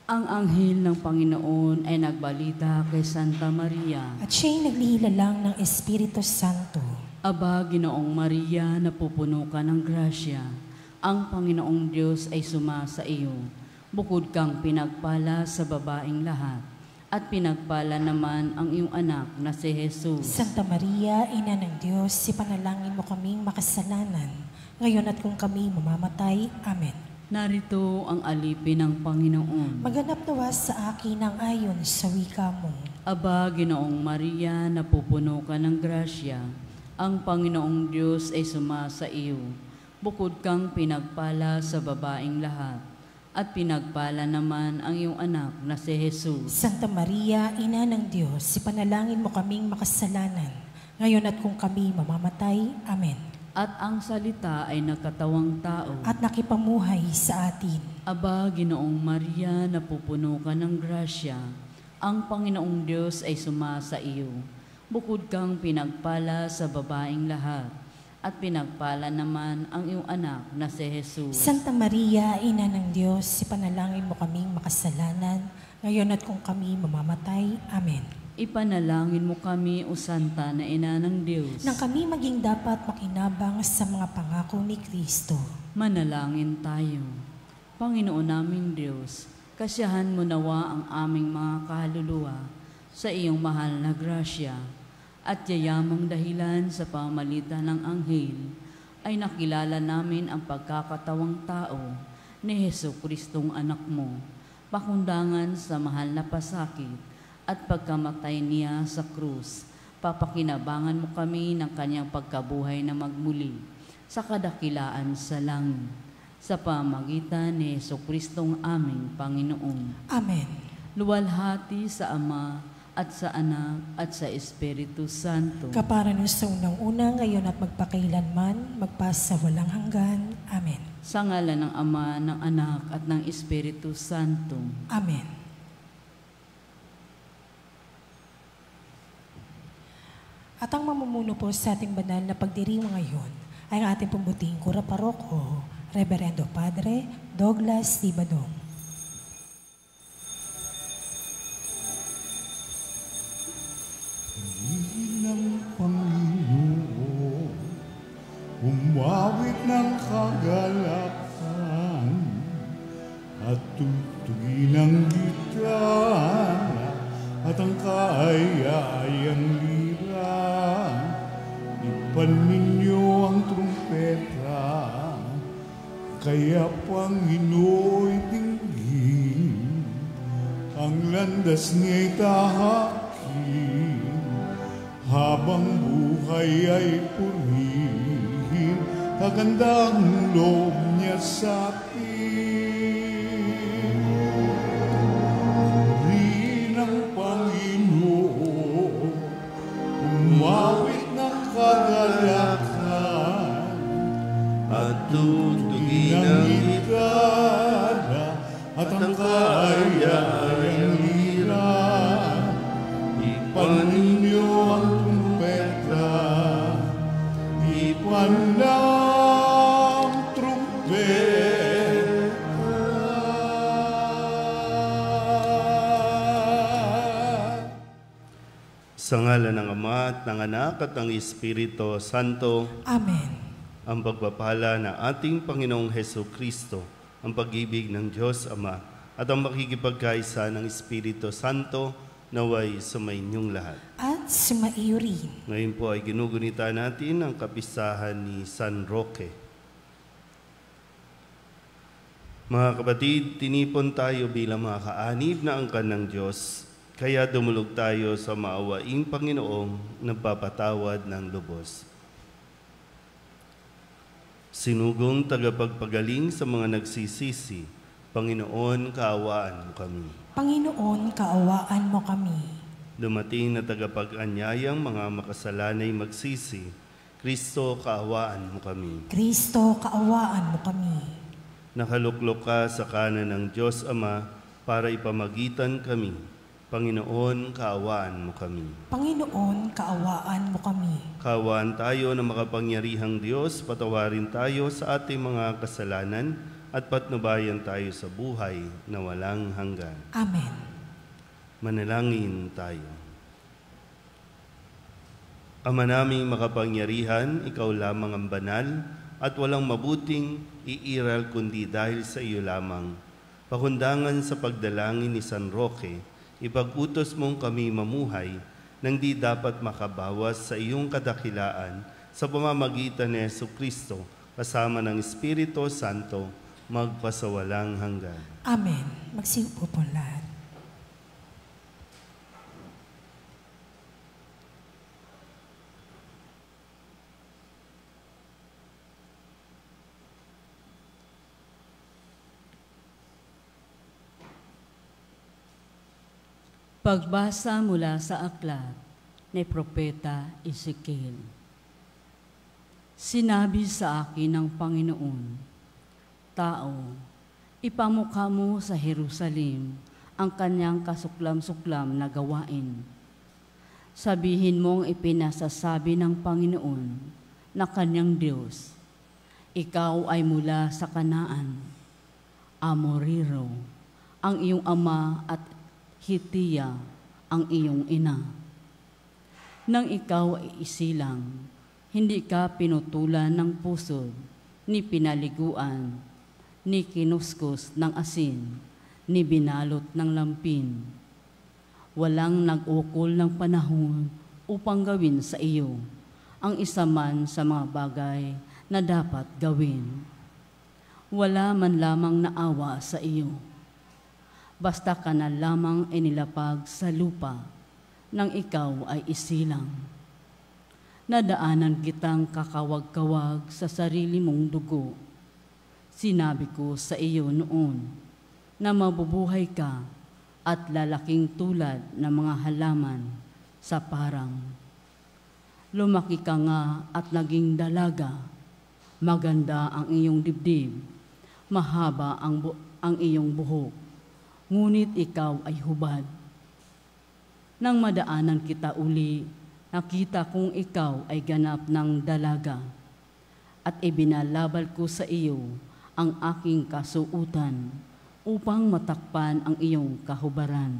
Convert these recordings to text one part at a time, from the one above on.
Ang anghel ng Panginoon ay nagbalita kay Santa Maria. At siya'y naglililalang ng Espiritu Santo. Aba, Ginoong Maria, napupuno ka ng grasya. Ang Panginoong Diyos ay sumasa iyo. Bukod kang pinagpala sa babaeng lahat, at pinagpala naman ang iyong anak na si Jesus. Santa Maria, Ina ng Diyos, ipanalangin mo kaming makasalanan, ngayon at kung kami mamamatay. Amen. Narito ang alipin ng Panginoon. Maganap nawa sa akin ang ayon sa wika mo. Aba, Ginoong Maria, napupuno ka ng grasya. Ang Panginoong Diyos ay sumasa iyo. Bukod kang pinagpala sa babaeng lahat, at pinagpala naman ang iyong anak na si Jesus. Santa Maria, Ina ng Diyos, ipanalangin mo kaming makasalanan, ngayon at kung kami mamamatay. Amen. At ang salita ay nagkatawang tao. At nakipamuhay sa atin. Aba, Ginoong Maria, napupuno ka ng grasya. Ang Panginoong Diyos ay sumasa iyo. Bukod kang pinagpala sa babaeng lahat, at pinagpala naman ang iyong anak na si Jesus. Santa Maria, Ina ng Diyos, ipanalangin mo kaming makasalanan, ngayon at kung kami mamamatay. Amen. Ipanalangin mo kami, O Santa na Ina ng Diyos, nang kami maging dapat makinabang sa mga pangako ni Kristo. Manalangin tayo. Panginoon naming Diyos, kasiyahan mo nawa ang aming mga kaluluwa sa iyong mahal na grasya, at yayamang dahilan sa pamamagitan ng anghel ay nakilala namin ang pagkakatawang tao ni Jesucristong anak mo, pakundangan sa mahal na pasakit at pagkamatay niya sa krus. Papakinabangan mo kami ng kanyang pagkabuhay na magmuli sa kadakilaan sa langit, sa pamagitan ni Jesucristong aming Panginoon. Amen. Luwalhati sa Ama at sa Anak at sa Espiritu Santo. Kapara nun sa unang-una, ngayon at magpakailanman, magpasa walang hanggan. Amen. Sa ngalan ng Ama, ng Anak at ng Espiritu Santo. Amen. At ang mamumuno po sa ating banal na pagdiriwang ngayon ay ang ating pumbuting kura paroko, Reverendo Padre Douglas D. Badong. Ng Panginoon, umawit ng kagalakan at tutugin ang gitara at ang kaaya-ayang lira. Ipan ninyo ang trumpeta, kaya Pangino'y dinggin, ang landas niya'y tahakin, habang buhay ay purihin, kagandang loob niya sa atin. Purihin ang Panginoon, umawit ng kagalakan, at tutugin ang gitara at ang kaaya-ayang lira. Ipan ninyo ang trumpeta, ipan ng trumpeta. Sa ngalan ng Ama at ng Anak at ng Espiritu Santo. Amen. Ang pagpapala ng ating Panginoong Jesucristo, ang pag-ibig ng Diyos Ama, at ang makikipagkaisa ng Espiritu Santo naway sumainyong lahat. At sumaiyo rin. Ngayon po ay ginugunita natin ang kapistahan ni San Roque. Mga kapatid, tinipon tayo bilang mga kaanib na angkan ng Diyos, kaya dumulog tayo sa maawaing Panginoong nagpapatawad ng lubos. Sinugong tagapagpagaling sa mga nagsisisi, Panginoon, kaawaan mo kami. Panginoon, kaawaan mo kami. Dumating na tagapag-anyayang mga makasalanay magsisi, Kristo, kaawaan mo kami. Kristo, kaawaan mo kami. Nakaluklok ka sa kanan ng Diyos Ama para ipamagitan kami. Panginoon, kaawaan mo kami. Panginoon, kaawaan mo kami. Kaawaan tayo na makapangyarihang Diyos, patawarin tayo sa ating mga kasalanan at patnubayan tayo sa buhay na walang hanggan. Amen. Manalangin tayo. Ama naming makapangyarihan, ikaw lamang ang banal at walang mabuting iiral kundi dahil sa iyo lamang. Pakundangan sa pagdalangin ni San Roque, ipag-utos mong kami mamuhay nang di dapat makabawas sa iyong kadakilaan sa pamamagitan ni Jesucristo kasama ng Espiritu Santo magpasawalang hanggan. Amen. Magsiupo po lahat. Pagbasa mula sa aklat ni Propeta Ezekiel. Sinabi sa akin ng Panginoon, Tao, ipamukha mo sa Jerusalem ang kanyang kasuklam-suklam na gawain. Sabihin mong ipinasasabi ng Panginoon na kanyang Diyos, Ikaw ay mula sa Kanaan, Amoriro, ang iyong ama at Hitiya ang iyong ina. Nang ikaw ay isilang, hindi ka pinutulan ng pusod, ni pinaliguan, ni kinuskus ng asin, ni binalot ng lampin. Walang nag-ukol ng panahon upang gawin sa iyo ang isa man sa mga bagay na dapat gawin. Wala man lamang naawa sa iyo. Basta ka na lamang inilapag sa lupa nang ikaw ay isilang. Nadaanan kitang kakawag-kawag sa sarili mong dugo. Sinabi ko sa iyo noon na mabubuhay ka at lalaking tulad ng mga halaman sa parang. Lumaki ka nga at naging dalaga. Maganda ang iyong dibdib, mahaba ang iyong buhok. Ngunit ikaw ay hubad. Nang madaanan kita uli, nakita kong ikaw ay ganap ng dalaga at ibinalabal ko sa iyo ang aking kasuutan upang matakpan ang iyong kahubaran.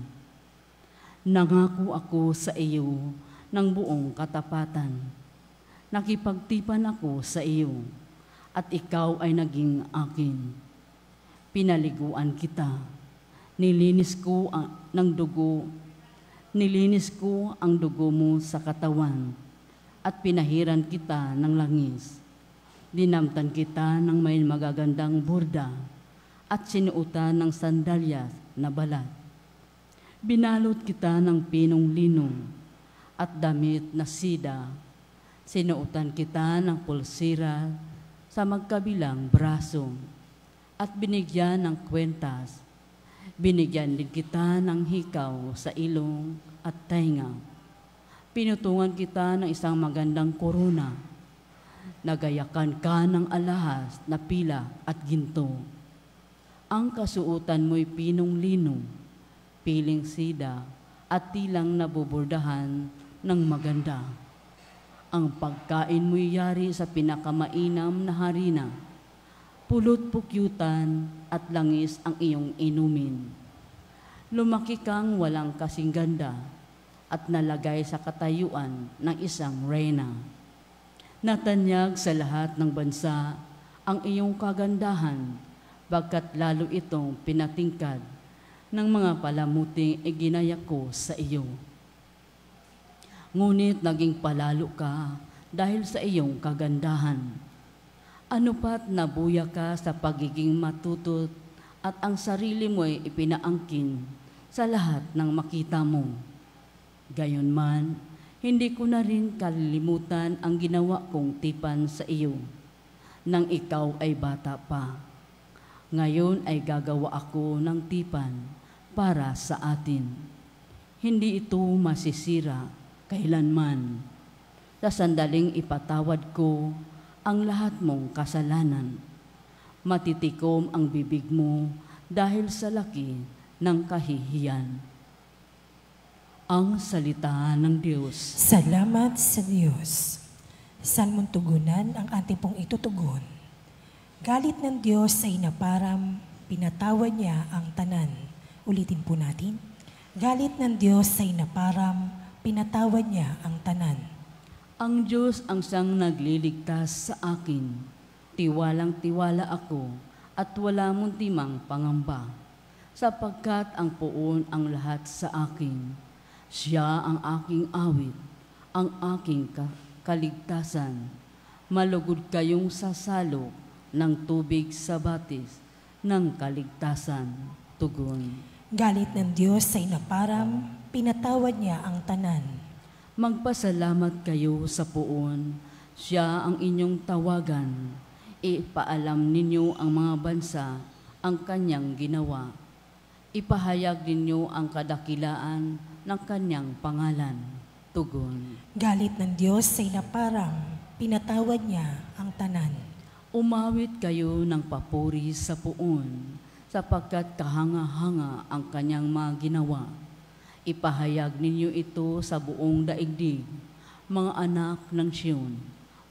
Nangako ako sa iyo ng buong katapatan. Nakipagtipan ako sa iyo at ikaw ay naging akin. Pinaliguan kita. Nilinis ko ang dugo mo sa katawan at pinahiran kita ng langis. Dinamtan kita ng may magagandang burda at sinuutan ng sandalyas na balat. Binalot kita ng pinong linong at damit na sida. Sinuutan kita ng pulsira sa magkabilang braso at binigyan ng kwentas. Binigyan din kita ng hikaw sa ilong at tainga. Pinutungan kita ng isang magandang korona. Nagayakan ka ng alahas na pila at ginto. Ang kasuotan mo'y pinong lino, piling sida at tilang nabubordahan ng maganda. Ang pagkain mo'y yari sa pinakamainam na harina. Pulot pukyutan at langis ang iyong inumin. Lumaki kang walang kasing ganda at nalagay sa katayuan ng isang reyna. Natanyag sa lahat ng bansa ang iyong kagandahan, bagkat lalo itong pinatingkad ng mga palamuting iginaya ko sa iyo. Ngunit naging palalo ka dahil sa iyong kagandahan. Ano pat nabuya ka sa pagiging matutot at ang sarili mo'y ipinaangkin sa lahat ng makita mo. Gayunman, hindi ko na rin kalilimutan ang ginawa kong tipan sa iyo nang ikaw ay bata pa. Ngayon ay gagawa ako ng tipan para sa atin. Hindi ito masisira kailanman. Sa sandaling ipatawad ko ang lahat mong kasalanan. Matitikom ang bibig mo dahil sa laki ng kahihiyan. Ang salita ng Diyos. Salamat sa Diyos. Saan mong tugunan ang ating pong itutugon? Galit ng Diyos sa inaparam, pinatawad niya ang tanan. Ulitin po natin. Galit ng Diyos sa inaparam, pinatawad niya ang tanan. Ang Diyos ang siyang nagliligtas sa akin. Tiwalang-tiwala ako at wala mong timang pangamba. Sapagkat ang Poon ang lahat sa akin. Siya ang aking awit, ang aking kaligtasan. Malugod kayong sasalok ng tubig sa batis ng kaligtasan. Tugon. Galit ng Diyos sa inaparam, pinatawad niya ang tanan. Magpasalamat kayo sa Poon. Siya ang inyong tawagan. Ipaalam ninyo ang mga bansa ang kanyang ginawa. Ipahayag ninyo ang kadakilaan ng kanyang pangalan. Tugon. Galit ng Diyos sa inaparam, pinatawad niya ang tanan. Umawit kayo ng papuri sa Poon, sapagkat kahanga-hanga ang kanyang mga ginawa. Ipahayag ninyo ito sa buong daigdig, mga anak ng Siyon.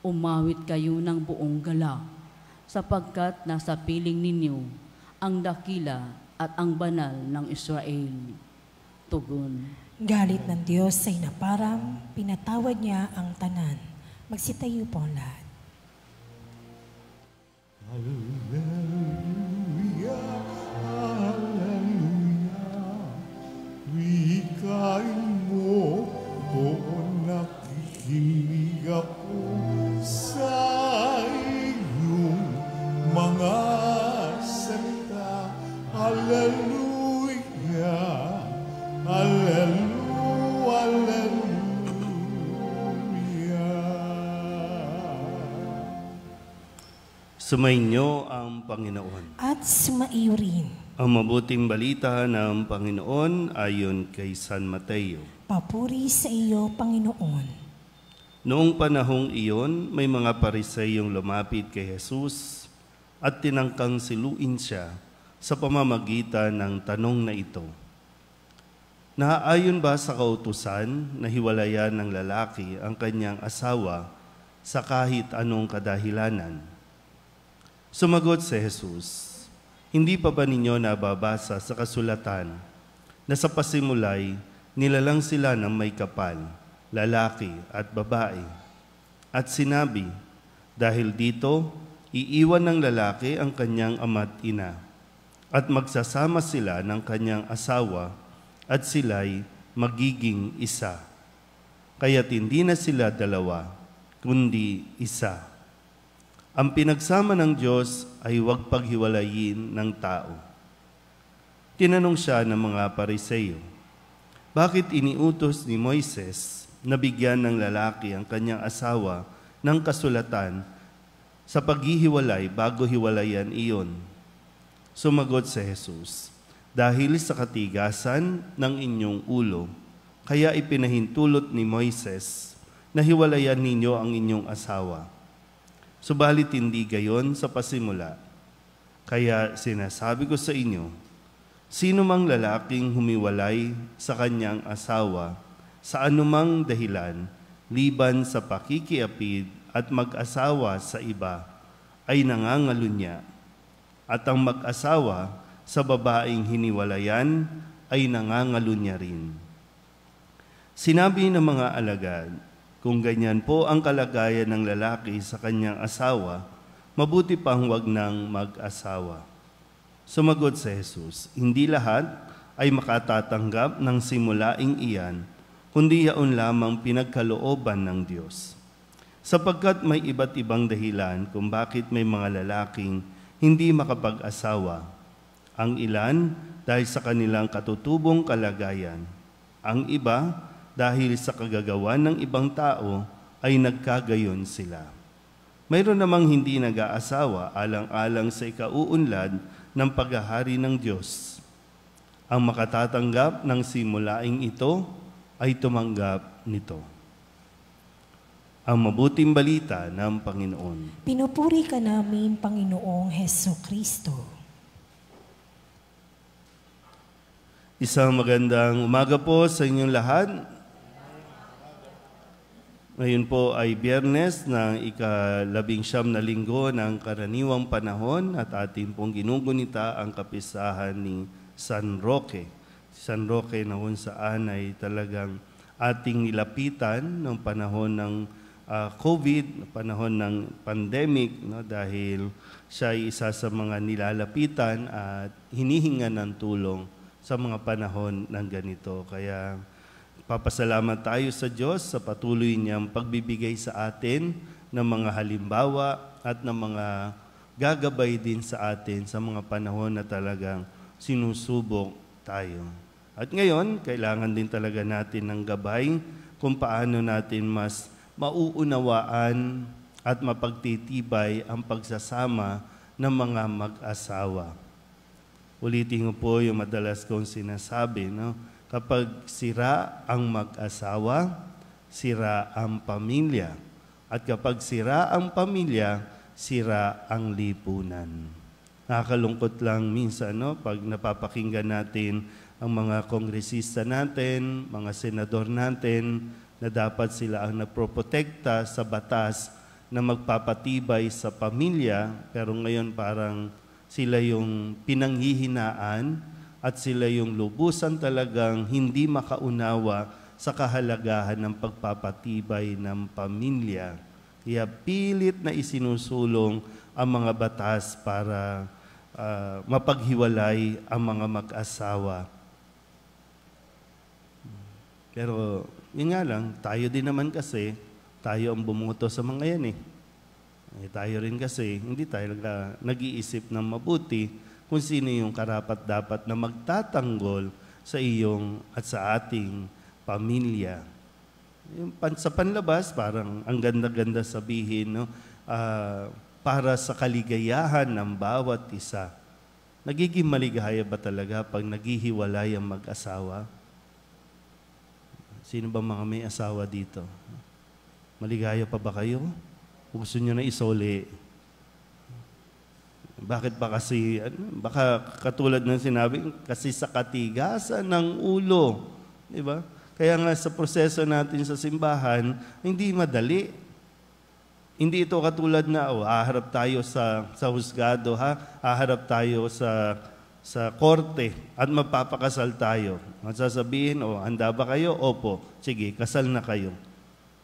Umawit kayo ng buong galak, sapagkat nasa piling ninyo ang dakila at ang banal ng Israel. Tugon. Galit ng Diyos sa inaparam, pinatawad niya ang tanan. Magsitayo po ang lahat. Hallelujah, hallelujah. Wikain mo, doon nakikinig ako sa iyong mga salita. Hallelujah, hallelujah, hallelujah. Sumainyo ang Panginoon. At sumaiyo rin. Ang mabuting balita ng Panginoon ayon kay San Mateo. Papuri sa iyo, Panginoon. Noong panahong iyon, may mga Pariseyong lumapit kay Jesus at tinangkang siluin siya sa pamamagitan ng tanong na ito. Naaayon ba sa kautusan na hiwalayan ng lalaki ang kanyang asawa sa kahit anong kadahilanan? Sumagot si Jesus, hindi pa ba ninyo nababasa sa kasulatan na sa pasimulay nilalang sila ng may kapal, lalaki at babae? At sinabi, dahil dito, iiwan ng lalaki ang kanyang ama't ina, at magsasama sila ng kanyang asawa, at sila'y magiging isa. Kaya't hindi na sila dalawa, kundi isa. Ang pinagsama ng Diyos ay huwag paghiwalayin ng tao. Tinanong siya ng mga Pariseyo, bakit iniutos ni Moises na bigyan ng lalaki ang kanyang asawa ng kasulatan sa paghihiwalay bago hiwalayan iyon? Sumagot si Jesus, dahil sa katigasan ng inyong ulo, kaya ipinahintulot ni Moises na hiwalayan ninyo ang inyong asawa. Subalit hindi gayon sa pasimula. Kaya sinasabi ko sa inyo, sino mang lalaking humiwalay sa kanyang asawa sa anumang dahilan, liban sa pakikiapid at mag-asawa sa iba, ay nangangalunya. At ang mag-asawa sa babaeng hiniwalayan ay nangangalunya rin. Sinabi ng mga alagad, kung ganyan po ang kalagayan ng lalaki sa kanyang asawa, mabuti pang wag nang mag-asawa. Sumagot si Jesus, hindi lahat ay makatatanggap ng simulaing iyan, kundi yaon lamang pinagkalooban ng Diyos. Sapagkat may iba't ibang dahilan kung bakit may mga lalaking hindi makapag-asawa. Ang ilan dahil sa kanilang katutubong kalagayan. Ang iba dahil sa kagagawan ng ibang tao ay nagkagayon sila. Mayroon namang hindi nag-aasawa alang-alang sa ikauunlad ng paghahari ng Diyos. Ang makatatanggap ng simulaing ito ay tumanggap nito. Ang mabuting balita ng Panginoon. Pinupuri ka namin, Panginoong Hesukristo. Isang magandang umaga po sa inyong lahat. Ngayon po ay Biyernes ng ika-19 na linggo ng karaniwang panahon at ating pong ginugunita ang kapistahan ni San Roque. San Roque na kung saan ay talagang ating nilapitan ng panahon ng COVID, panahon ng pandemic, no, dahil siya ay isa sa mga nilalapitan at hinihinga ng tulong sa mga panahon ng ganito. Kaya papasalamat tayo sa Diyos sa patuloy niyang pagbibigay sa atin ng mga halimbawa at ng mga gagabay din sa atin sa mga panahon na talagang sinusubok tayo. At ngayon, kailangan din talaga natin ng gabay kung paano natin mas mauunawaan at mapagtitibay ang pagsasama ng mga mag-asawa. Ulitin ko po yung madalas kong sinasabi, no? Kapag sira ang mag-asawa, sira ang pamilya. At kapag sira ang pamilya, sira ang lipunan. Nakakalungkot lang minsan, no? Pag napapakinggan natin ang mga kongresista natin, mga senador natin, na dapat sila ang naproprotekta sa batas na magpapatibay sa pamilya, pero ngayon parang sila yung pinanghihinaan at sila yung lubusan talagang hindi makaunawa sa kahalagahan ng pagpapatibay ng pamilya. Kaya pilit na isinusulong ang mga batas para mapaghiwalay ang mga mag-asawa. Pero yun nga lang, tayo din naman kasi, tayo ang bumuto sa mga yan eh. Tayo rin kasi, hindi tayo nag-iisip ng mabuti kung sino yung karapat-dapat na magtatanggol sa iyong at sa ating pamilya. Yung sa panlabas, parang ang ganda-ganda sabihin, no? Para sa kaligayahan ng bawat isa. Nagiging maligaya ba talaga pag naghihiwalay ang mag-asawa? Sino ba mga may asawa dito? Maligaya pa ba kayo? Gusto nyo na isoli? Bakit ba kasi, baka katulad ng sinabi, kasi sa katigasan ng ulo. Diba? Kaya nga sa proseso natin sa simbahan, hindi madali. Hindi ito katulad na, haharap tayo sa husgado, haharap tayo sa korte at magpapakasal tayo. Masasabihin, handa ba kayo? Opo. Sige, kasal na kayo.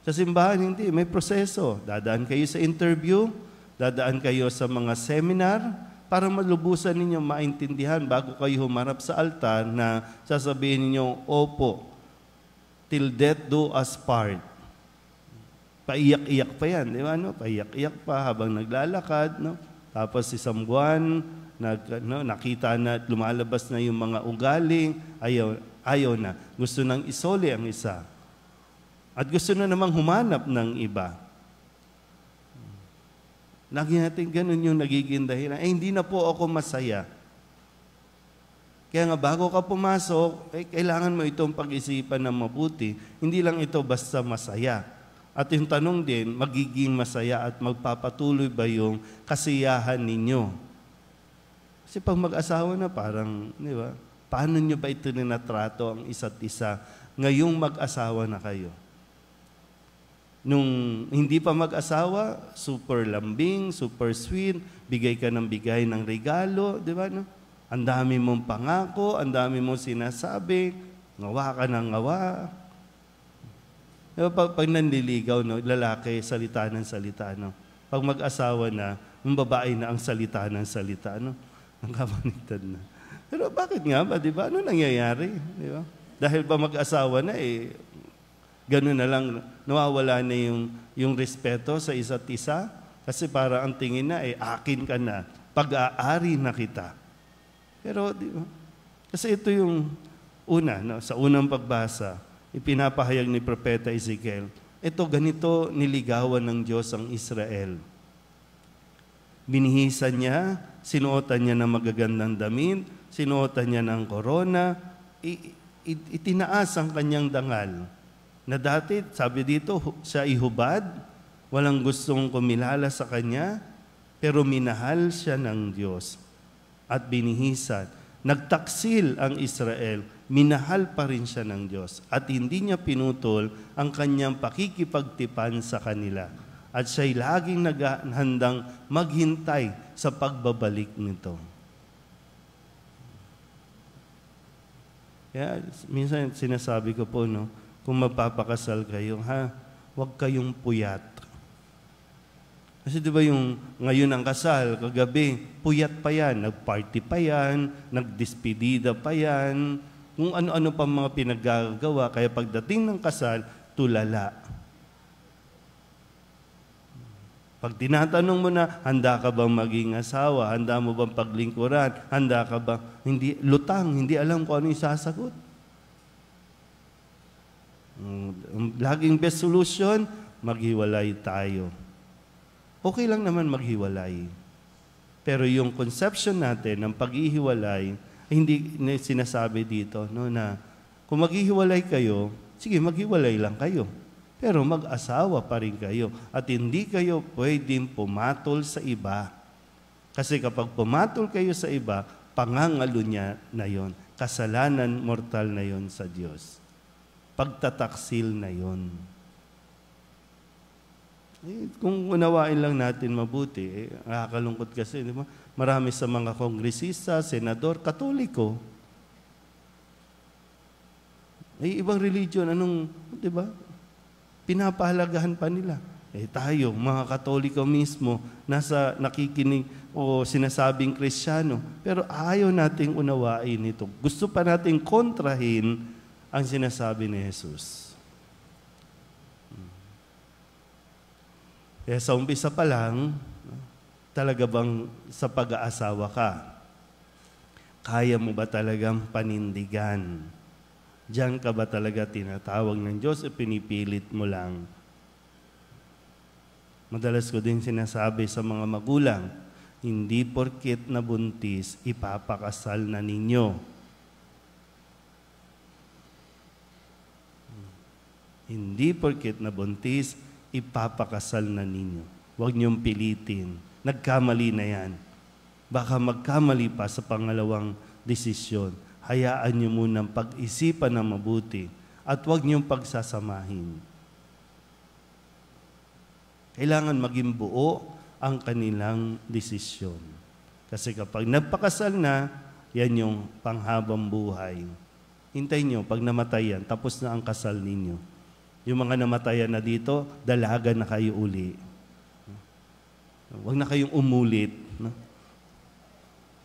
Sa simbahan, hindi. May proseso. Dadaan kayo sa interview, dadaan kayo sa mga seminar para malubusan ninyo maintindihan bago kayo humarap sa altar na sasabihin ninyo, opo, till death do us part. Paiyak-iyak pa yan, di ba? No? Paiyak-iyak pa habang naglalakad. No? Tapos isang buwan, nakita na lumalabas na yung mga ugaling, ayaw na. Gusto nang isoli ang isa. At gusto na namang humanap ng iba. Lagi natin ganun yung nagiging dahilan. Hindi na po ako masaya. Kaya nga bago ka pumasok, kailangan mo itong pag-isipan ng mabuti. Hindi lang ito basta masaya. At yung tanong din, magiging masaya at magpapatuloy ba yung kasiyahan ninyo? Kasi pag mag-asawa na parang, di ba? Paano nyo ba ito ninatrato ang isa't isa ngayong mag-asawa na kayo? Nung hindi pa mag-asawa, super lambing, super sweet, bigay ka ng bigay ng regalo, di ba? No? Ang dami mong pangako, ang dami mong sinasabi, ngawa ka ng ngawa. Diba, pag nanliligaw, no, lalaki, salita ng salita. No? Pag mag-asawa na, yung babae na ang salita ng salita. No? Ang kamanitad na. Pero bakit nga ba, di ba? Ano nangyayari? Di ba? Dahil ba mag-asawa na, gano'n na lang, nawawala na yung respeto sa isa't isa. Kasi para ang tingin na, akin ka na, pag-aari na kita. Pero, di ba? Kasi ito yung una, no? Sa unang pagbasa, ipinapahayag ni Propeta Ezekiel, ito ganito niligawan ng Diyos ang Israel. Binihisan niya, sinuotan niya ng magagandang damit, sinuotan niya ng korona, itinaas ang kanyang dangal. Na dati, sabi dito, siya ihubad, walang gustong kumilala sa kanya, pero minahal siya ng Diyos at binihisan. nagtaksil ang Israel, minahal pa rin siya ng Diyos at hindi niya pinutol ang kanyang pakikipagtipan sa kanila. At siya'y laging handang maghintay sa pagbabalik nito. Kaya minsan sinasabi ko po, no, kung magpapakasal kayo, huwag kayong puyat. Kasi di ba yung ngayon ang kasal, kagabi, puyat pa yan, nagparty pa yan, nagdespedida pa yan, kung ano-ano pa mga pinaggagawa, kaya pagdating ng kasal, tulala. Pag tinatanong mo na, handa ka bang maging asawa? Handa mo bang paglingkuran? Handa ka bang, hindi, lutang, hindi alam kung ano yung sasagot. Laging best solution, maghiwalay tayo. Okay lang naman maghiwalay. Pero yung conception natin ng paghihiwalay, hindi sinasabi dito, no, na kung maghihiwalay kayo, sige, maghiwalay lang kayo. Pero mag-asawa pa rin kayo. At hindi kayo pwedeng pumatol sa iba. Kasi kapag pumatol kayo sa iba, pangangalo niya na yon. Kasalanan mortal na yon sa Diyos. Pagtataksil na yon. Kung unawain lang natin mabuti, nakakalungkot kasi, di ba? Marami sa mga kongresista, senador, Katoliko. Ibang religion, di ba? Pinapahalagahan pa nila. Tayo, mga Katoliko mismo, nasa nakikinig o sinasabing Kristiyano, pero ayaw nating unawain ito. Gusto pa nating kontrahin ang sinasabi ni Jesus. Kaya sa umpisa pa lang, talaga bang sa pag-aasawa ka, kaya mo ba talagang panindigan? Diyan ka ba talaga tinatawag ng Diyos o pinipilit mo lang? Madalas ko din sinasabi sa mga magulang, hindi porket nabuntis, ipapakasal na ninyo. Hindi porket nabuntis, ipapakasal na ninyo. Huwag niyong pilitin. Nagkamali na yan. Baka magkamali pa sa pangalawang desisyon. Hayaan niyo munang pag-isipan ng mabuti at huwag niyong pagsasamahin. Kailangan maging buo ang kanilang desisyon. Kasi kapag nagpakasal na, yan yung panghabang buhay. Hintayin niyo, pag namatay yan, tapos na ang kasal ninyo. Yung mga namatayan na dito, dalaga na kayo uli. Huwag na kayong umulit. No?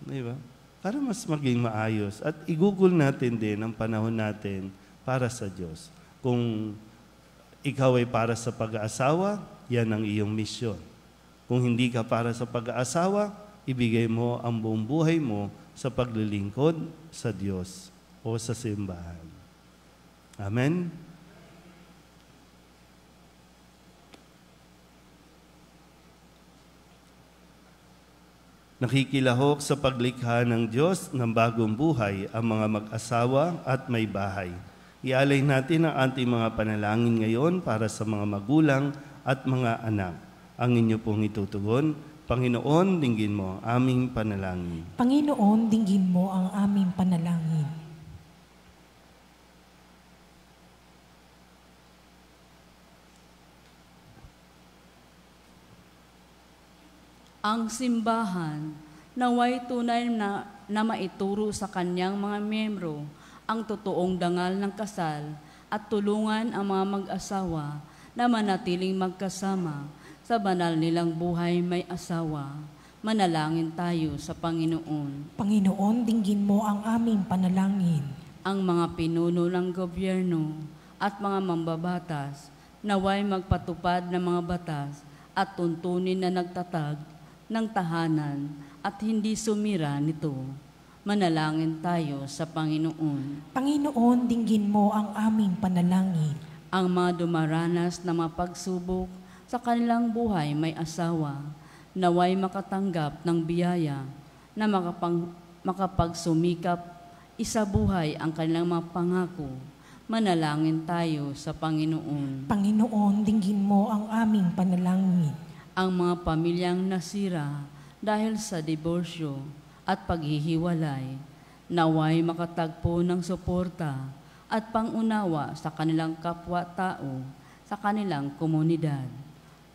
Diba? Para mas maging maayos. At i-google natin din ang panahon natin para sa Diyos. Kung ikaw ay para sa pag-aasawa, yan ang iyong misyon. Kung hindi ka para sa pag-aasawa, ibigay mo ang buong buhay mo sa paglilingkod sa Diyos o sa simbahan. Amen? Nakikilahok sa paglikha ng Diyos ng bagong buhay ang mga mag-asawa at may bahay. Ialay natin ang ating mga panalangin ngayon para sa mga magulang at mga anak. Ang inyo pong itutugon, Panginoon, dinggin mo ang aming panalangin. Panginoon, dinggin mo ang aming panalangin. Ang simbahan naway tunay na maituro sa kanyang mga miyembro ang totoong dangal ng kasal at tulungan ang mga mag-asawa na manatiling magkasama sa banal nilang buhay may asawa. Manalangin tayo sa Panginoon. Panginoon, dinggin mo ang aming panalangin. Ang mga pinuno ng gobyerno at mga mambabatas naway magpatupad ng mga batas at tuntunin na nagtatag ng tahanan at hindi sumira nito. Manalangin tayo sa Panginoon. Panginoon, dinggin mo ang aming panalangin. Ang mga dumaranas na mga pagsubok sa kanilang buhay may asawa, naway makatanggap ng biyaya na makapagsumikap isabuhay ang kanilang mga pangako. Manalangin tayo sa Panginoon. Panginoon, dinggin mo ang aming panalangin. Ang mga pamilyang nasira dahil sa diborsyo at paghihiwalay, naway makatagpo ng suporta at pangunawa sa kanilang kapwa-tao, sa kanilang komunidad.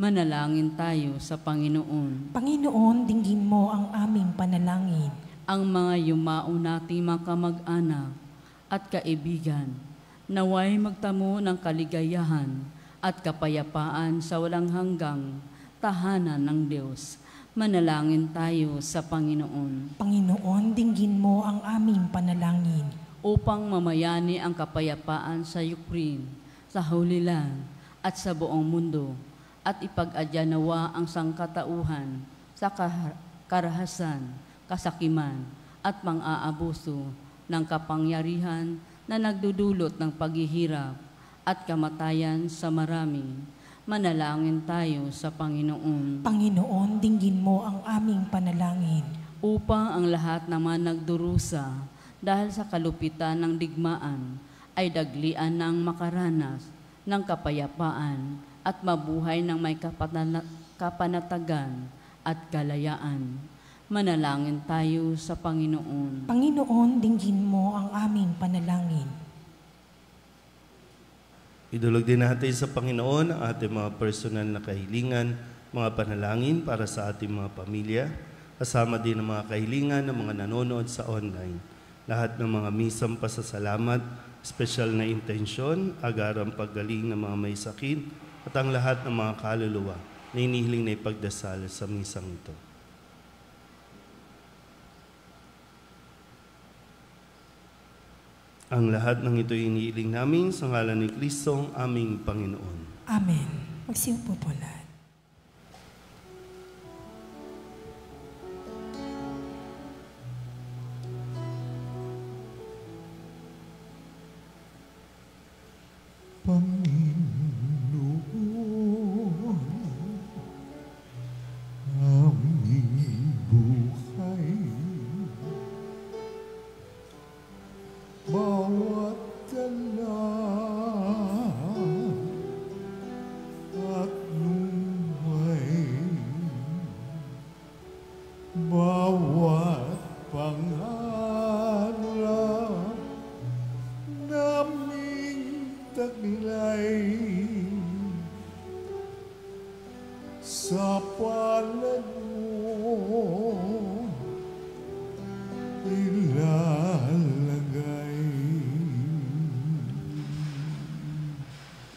Manalangin tayo sa Panginoon. Panginoon, dinggin mo ang aming panalangin. Ang mga yumao nating mga kamag-anak at kaibigan, naway magtamo ng kaligayahan at kapayapaan sa walang hanggang tahanan ng Diyos. Manalangin tayo sa Panginoon. Panginoon, dinggin mo ang aming panalangin. Upang mamayani ang kapayapaan sa Ukraine, sa Holy Land at sa buong mundo, at ipag-adya nawa ang sangkatauhan sa karahasan, kasakiman at mang-aabuso ng kapangyarihan na nagdudulot ng paghihirap at kamatayan sa marami. Manalangin tayo sa Panginoon. Panginoon, dinggin mo ang aming panalangin. Upang ang lahat naman nagdurusa dahil sa kalupitan ng digmaan ay daglian ng makaranas ng kapayapaan at mabuhay ng may kapanatagan at kalayaan. Manalangin tayo sa Panginoon. Panginoon, dinggin mo ang aming panalangin. Idulog din natin sa Panginoon ang ating mga personal na kahilingan, mga panalangin para sa ating mga pamilya, kasama din ang mga kahilingan ng mga nanonood sa online. Lahat ng mga misang pasasalamat, espesyal na intensyon, agarang paggaling ng mga may sakit, at ang lahat ng mga kaluluwa na inihiling na ipagdasal sa misang ito. Ang lahat ng ito inihiling namin sa ngalan ni Kristo, aming Panginoon. Amen. Magsiupo po lahat. Panginoon, aming buhay, bawat dala at lumbay, bawat pangarap naming taglay sa palad mo ilalagay.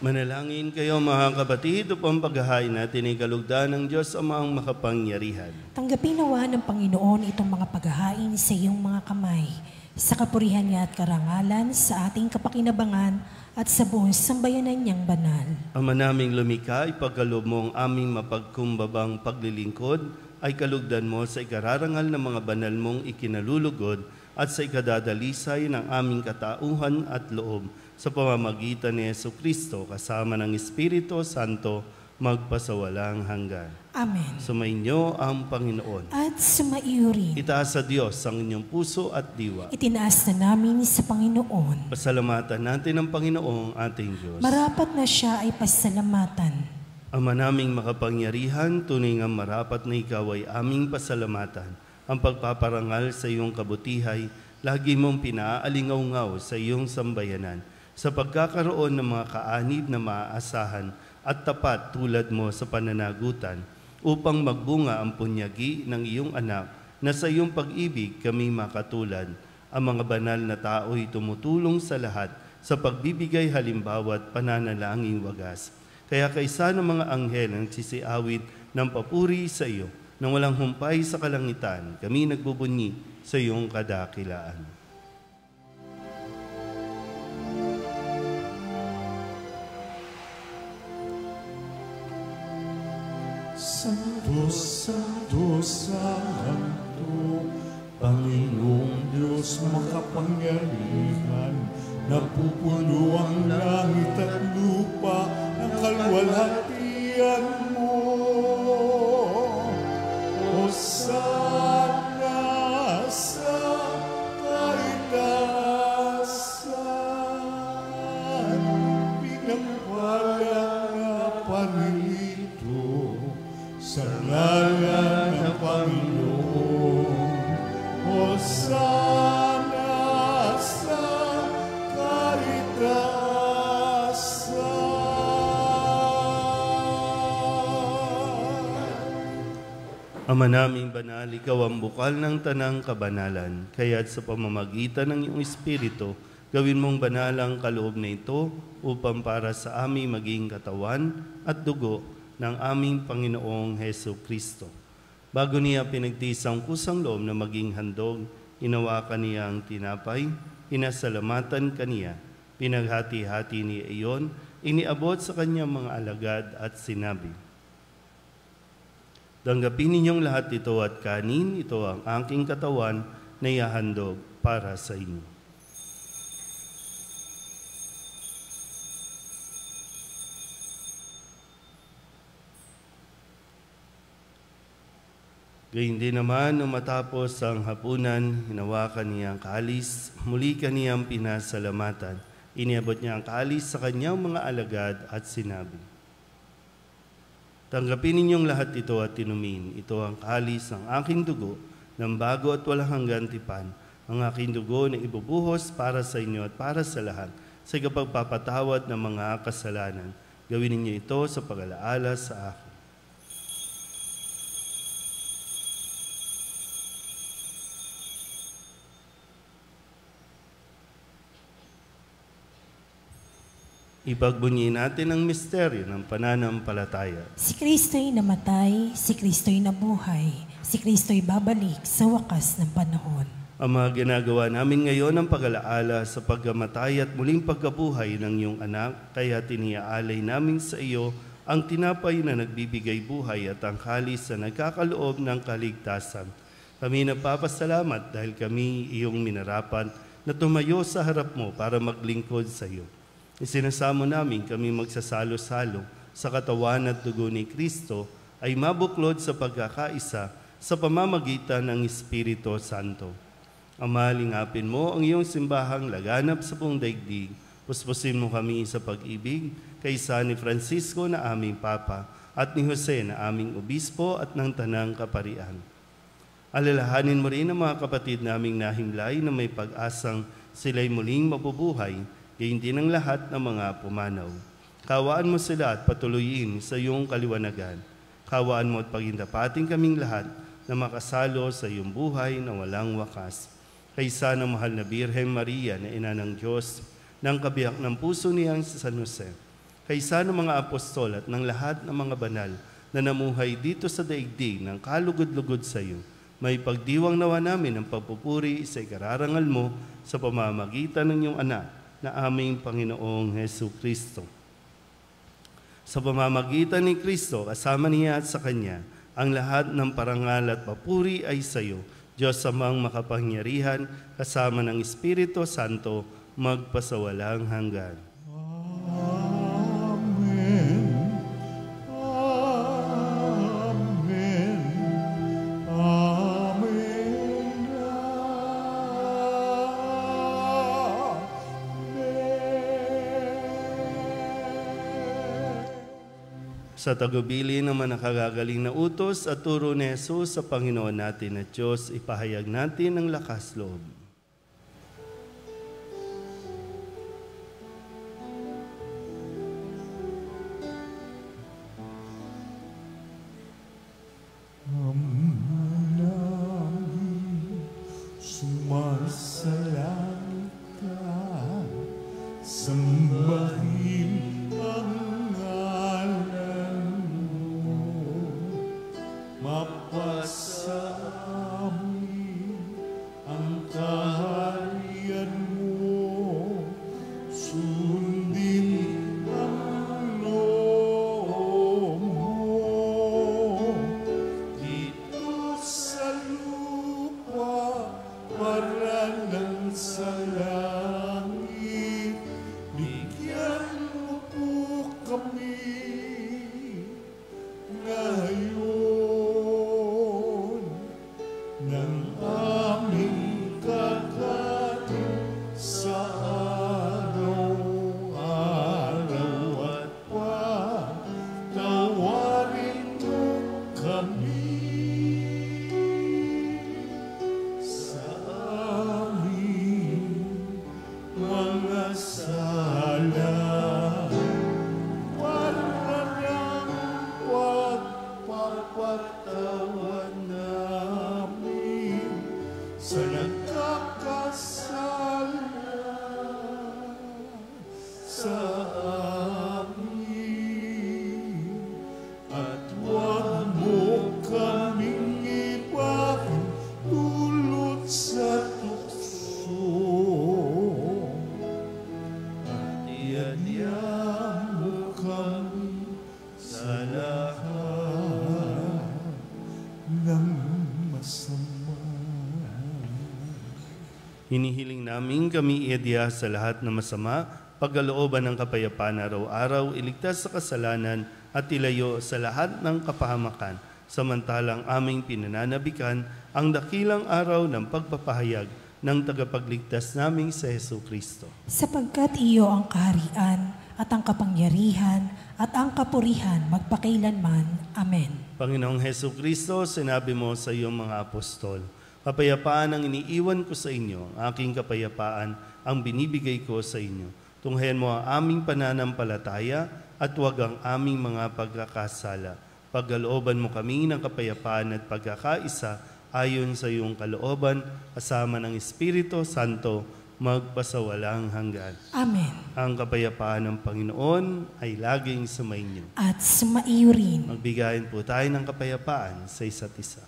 Manalangin kayo mga kapatid upang paghahain natin ay kalugdan ng Diyos Amang makapangyarihan. Tanggapin nawa ng Panginoon itong mga paghahain sa iyong mga kamay, sa kapurihan niya at karangalan, sa ating kapakinabangan at sa buong sambayanan niyang banal. Ama naming lumikha, ipagkaloob mo ang aming mapagkumbabang paglilingkod, ay kalugdan mo sa ikararangal ng mga banal mong ikinalulugod at sa ikadadalisay ng aming katauhan at loob sa pamamagitan ni Jesucristo kasama ng Espiritu Santo magpasawalang hanggan. Amen. Sumainyo ang Panginoon. At sumaiyo rin. Itaas sa Diyos ang inyong puso at diwa. Itinaas na namin sa Panginoon. Pasalamatan natin ang Panginoong ating Diyos. Marapat na siya ay pasalamatan. Ama naming makapangyarihan, tunay nga marapat na ikaw ay aming pasalamatan. Ang pagpaparangal sa iyong kabutihay, lagi mong pinaalingaw-ngaw sa iyong sambayanan, sa pagkakaroon ng mga kaanib na maaasahan at tapat tulad mo sa pananagutan, upang magbunga ang punyagi ng iyong anak, na sa iyong pag-ibig kami makatulad. Ang mga banal na tao'y tumutulong sa lahat sa pagbibigay halimbawa at pananalangin wagas. Kaya kaysa ng mga anghel ang sisiawit ng papuri sa iyo, nang walang humpay sa kalangitan, kami nagbubunyi sa iyong kadakilaan. Santo, Santo, Santo, Panginoong Diyos makapangyarihan, napupuno ang langit at lupa ng kalwalhatian mo. Hosana sa kaitaasan, pinagpala na panilito sa ngalan ng Panginoon. Hosana Ama naming banal, ikaw ang bukal ng tanang kabanalan, kaya't sa pamamagitan ng iyong Espiritu, gawin mong banal ang kaloob na ito upang para sa aming maging katawan at dugo ng aming Panginoong Heso Kristo. Bago niya pinagtiis ang kusang loob na maging handog, inawakan niya ang tinapay, inasalamatan kaniya, pinaghati-hati niya iyon, iniabot sa kanyang mga alagad at sinabi, "Tanggapin ninyong lahat ito at kanin, ito ang aking katawan na ihahandog para sa inyo." Gayun din naman, nung matapos ang hapunan, hinawakan niya ang kalis, muli kaniyang pinasalamatan. Iniabot niya ang kalis sa kanyang mga alagad at sinabi, "Tanggapin ninyong lahat ito at inumin. Ito ang kalis ng aking dugo, ng bago at walang hanggang tipan, ang aking dugo na ibubuhos para sa inyo at para sa lahat, sa ikapagpapatawad ng mga kasalanan. Gawin ninyo ito sa pag-alaala sa akin." Ipagbunyi natin ang misteryo ng pananampalataya. Si Kristo'y namatay, si Kristo'y nabuhay, si Kristo'y babalik sa wakas ng panahon. Ama, ginagawa namin ngayon ang pag-alaala sa pagkamatay at muling pagkabuhay ng iyong anak, kaya tiniaalay namin sa iyo ang tinapay na nagbibigay buhay at ang kalis na nagkakaloob ng kaligtasan. Kami nagpapasalamat dahil kami iyong minarapan na tumayo sa harap mo para maglingkod sa iyo. Isinasamo namin kami magsasalo-salo sa katawan at dugo ni Kristo ay mabuklod sa pagkakaisa sa pamamagitan ng Espiritu Santo. Ama, lingapin mo ang iyong simbahang laganap sa buong daigdig. Puspusin mo kami sa pag-ibig kaysa ni Francisco na aming Papa at ni Jose na aming Obispo at ng Tanang Kaparian. Alalahanin mo rin ang mga kapatid naming nahimlay na may pag-asang sila'y muling mabubuhay, gayon din ang lahat ng mga pumanaw. Kawaan mo sila at patuloyin sa iyong kaliwanagan. Kawaan mo at pagindapating kaming lahat na makasalo sa iyong buhay na walang wakas. Kaysa ng mahal na Birhen Maria na ina ng Diyos, ng kabiyak ng puso niyang si San Jose, kaysa ng mga apostol at ng lahat ng mga banal na namuhay dito sa daigdig ng kalugod-lugod sa iyo, may pagdiwang nawa namin ang pagpupuri sa ikararangal mo sa pamamagitan ng iyong anak na aming Panginoong Heso Kristo. Sa pamamagitan ni Kristo, kasama niya at sa Kanya, ang lahat ng parangal at papuri ay sa iyo, Diyos amang makapangyarihan, kasama ng Espiritu Santo, magpasawalang hanggan. Amen. Amen. Amen. Sa tagubili ng mga nakagagaling na utos at turo ni Jesus sa Panginoon natin at Diyos, ipahayag natin ang lakas loob. Sumasalangit ka, sambahin ang ngalan mo, mapasa amin ang kaharian mo, sundin ang loob mo, dito sa lupa paralan sa langit, bigyan mo po kami ngayon ng aming kakanin sa araw-araw at patawarin mo kami sa aming mga sala, para nang huwag papatawan Hinihiling namin kami iadya sa lahat na masama, pagkalooban ng kapayapaan araw-araw, iligtas sa kasalanan at ilayo sa lahat ng kapahamakan, samantalang aming pinananabikan ang dakilang araw ng pagpapahayag ng tagapagligtas naming sa Jesucristo. Sapagkat iyo ang kaharian at ang kapangyarihan at ang kapurihan magpakailanman. Amen. Panginoong Jesucristo, sinabi mo sa iyong mga apostol, kapayapaan ang iniiwan ko sa inyo, aking kapayapaan ang binibigay ko sa inyo. Tunghayan mo ang aming pananampalataya at huwag ang aming mga pagkakasala. Pagkalooban mo kami ng kapayapaan at pagkakaisa ayon sa iyong kalooban, kasama ng Espiritu Santo, magpasawalang hanggan. Amen. Ang kapayapaan ng Panginoon ay laging sumainyo. At sumaiyo rin. Magbigayin po tayo ng kapayapaan sa isa't isa.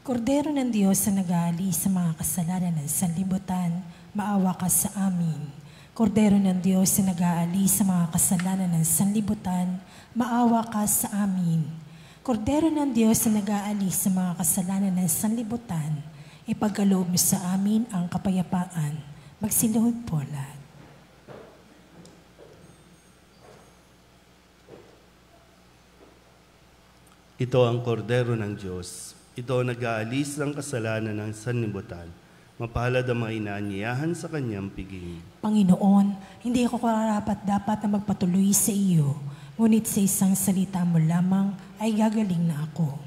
Kordero ng Diyos na nag-aalis sa mga kasalanan ng sanlibutan, maawa ka sa amin. Kordero ng Diyos na nag-aalis sa mga kasalanan ng sanlibutan, maawa ka sa amin. Kordero ng Diyos na nag-aalis sa mga kasalanan ng sanlibutan, ipagkaloob mo sa amin ang kapayapaan. Magsiluhod po lahat. Ito ang kordero ng Diyos. Ito ang nag-aalis ng kasalanan ng sanlibutan. Mapalad ang mga inaanyayahan sa kanyang piging. Panginoon, hindi ako karapat-dapat na magpatuloy sa iyo, ngunit sa isang salita mo lamang ay gagaling na ako.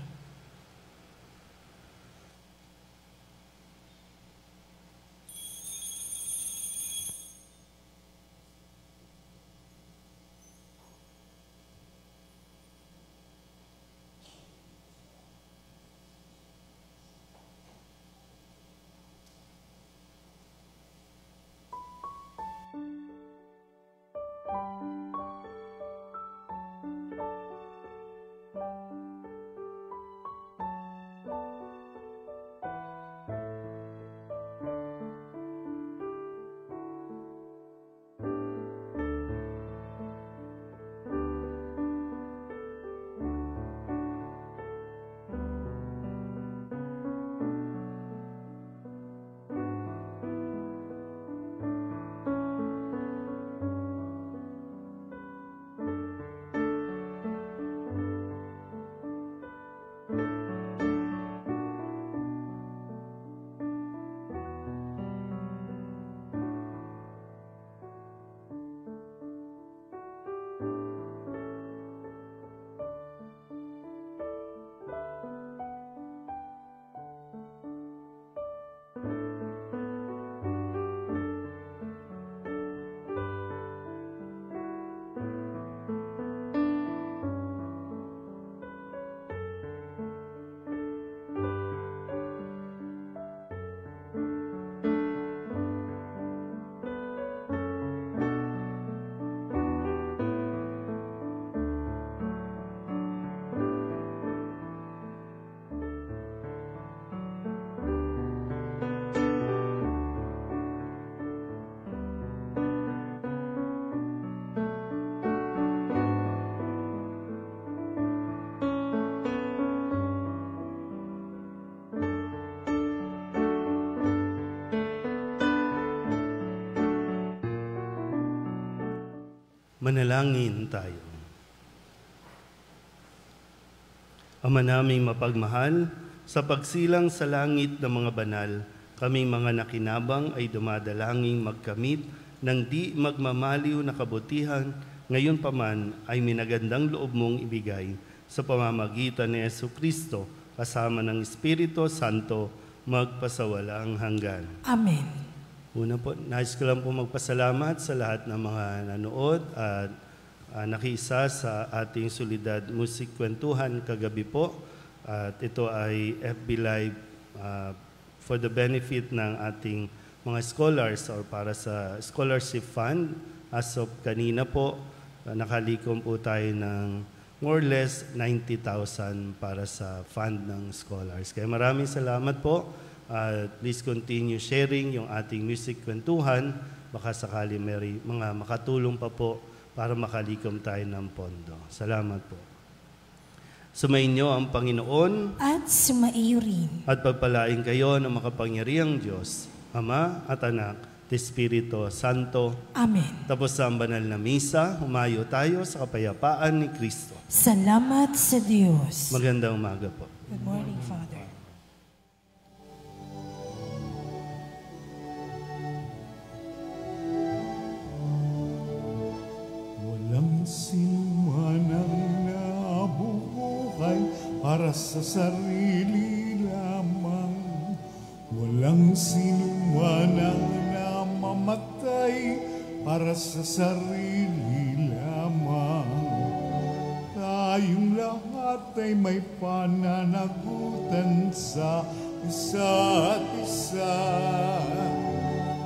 Manalangin tayo. Ama naming mapagmahal, sa pagsilang sa langit ng mga banal, kaming mga nakinabang ay dumadalangin magkamit ng di magmamaliw na kabutihan, ngayon pa man ay minagandang loob mong ibigay sa pamamagitan ni Jesucristo kasama ng Espiritu Santo magpasawalang hanggan. Amen. Una po, nais ko lang po magpasalamat sa lahat ng mga nanood at nakiisa sa ating Solidad Music Kwentuhan kagabi po. At ito ay FB Live for the benefit ng ating mga scholars or para sa scholarship fund. As of kanina po, nakalikom po tayo ng more or less 90,000 para sa fund ng scholars. Kaya maraming salamat po. Please continue sharing yung ating music kwentuhan. Baka sakali may mga makatulong pa po para makalikom tayo ng pondo. Salamat po. Sumainyo ang Panginoon at sumaiyo rin. at pagpalain kayo ng makapangyarihang Diyos, Ama at Anak, at Espiritu Santo. Amen. Tapos sa banal na misa, humayo tayo sa kapayapaan ni Kristo. Salamat sa Diyos. Magandang umaga po. Good morning, Father. Walang sinuman ang nabubuhay para sa sarili lamang. Walang sinuman ang namamatay para sa sarili lamang. Tayong lahat ay may pananagutan sa isa't isa.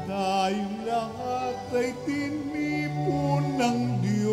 Tayong lahat ay tinipon ng Diyos.